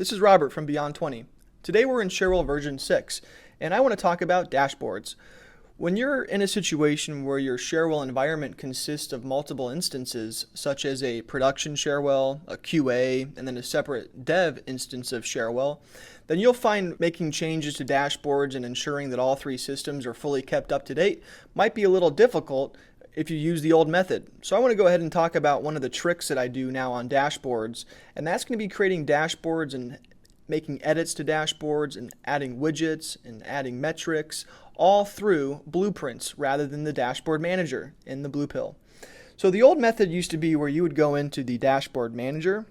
this is Robert from Beyond 20. Today we're in Cherwell version 6, and I want to talk about dashboards. When you're in a situation where your Cherwell environment consists of multiple instances, such as a production Cherwell, a QA, and then a separate dev instance of Cherwell, then you'll find making changes to dashboards and ensuring that all three systems are fully kept up to date might be a little difficult if you use the old method. So I want to go ahead and talk about one of the tricks that I do now on dashboards, and that's going to be creating dashboards and making edits to dashboards and adding widgets and adding metrics all through blueprints rather than the dashboard manager in the blue pill. So the old method used to be where you would go into the dashboard manager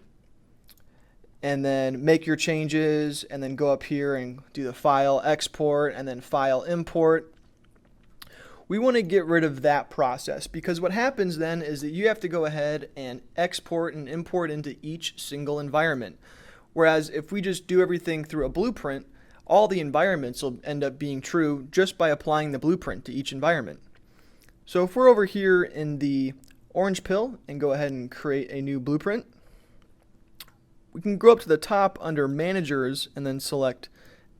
and then make your changes and then go up here and do the file export and then file import. We want to get rid of that process because what happens then is that you have to go ahead and export and import into each single environment. Whereas if we just do everything through a blueprint, all the environments will end up being true just by applying the blueprint to each environment. So if we're over here in the orange pill and go ahead and create a new blueprint, we can go up to the top under managers and then select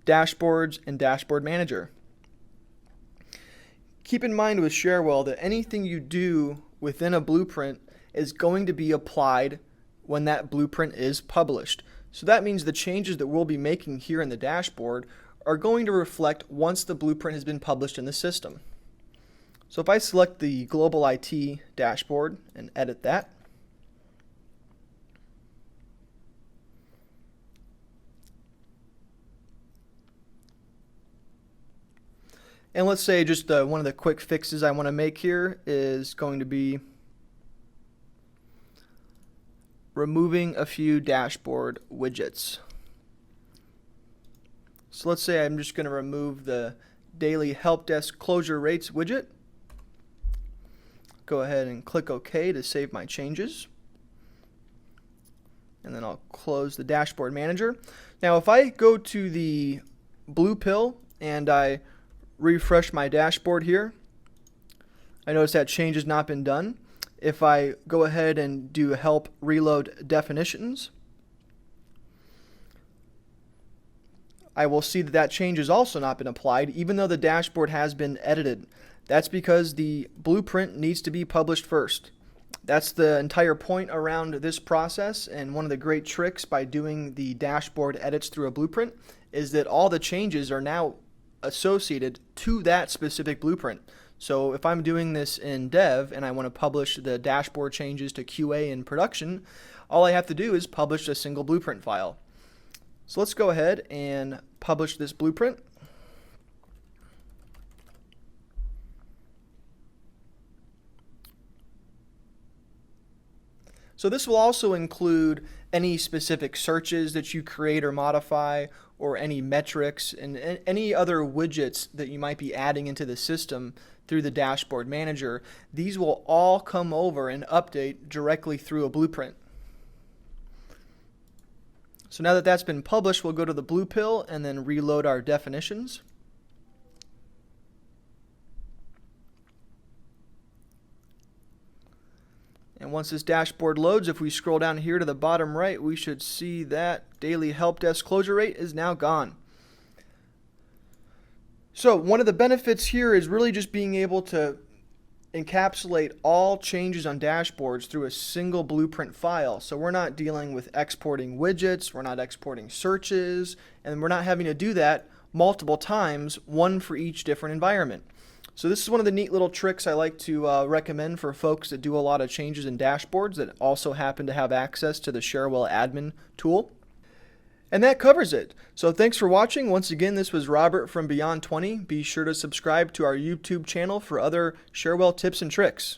dashboards and dashboard manager. Keep in mind with Cherwell that anything you do within a blueprint is going to be applied when that blueprint is published. So that means the changes that we'll be making here in the dashboard are going to reflect once the blueprint has been published in the system. So if I select the Global IT dashboard and edit that, and let's say just one of the quick fixes I want to make here is going to be removing a few dashboard widgets. So let's say I'm just going to remove the daily help desk closure rates widget. Go ahead and click OK to save my changes. And then I'll close the dashboard manager. Now if I go to the blue pill and I refresh my dashboard here, I notice that change has not been done. If I go ahead and do help reload definitions, I will see that that change has also not been applied even though the dashboard has been edited. That's because the blueprint needs to be published first. That's the entire point around this process, and one of the great tricks by doing the dashboard edits through a blueprint is that all the changes are now associated to that specific blueprint. So if I'm doing this in dev and I want to publish the dashboard changes to QA in production, all I have to do is publish a single blueprint file. So let's go ahead and publish this blueprint. So this will also include any specific searches that you create or modify, or any metrics and any other widgets that you might be adding into the system through the dashboard manager. These will all come over and update directly through a blueprint. So now that that's been published, we'll go to the blue pill and then reload our definitions. And once this dashboard loads, if we scroll down here to the bottom right, we should see that daily help desk closure rate is now gone. So one of the benefits here is really just being able to encapsulate all changes on dashboards through a single blueprint file. So we're not dealing with exporting widgets, we're not exporting searches, and we're not having to do that multiple times, one for each different environment. So this is one of the neat little tricks I like to recommend for folks that do a lot of changes in dashboards that also happen to have access to the Cherwell admin tool. And that covers it. So thanks for watching. Once again, this was Robert from Beyond 20. Be sure to subscribe to our YouTube channel for other Cherwell tips and tricks.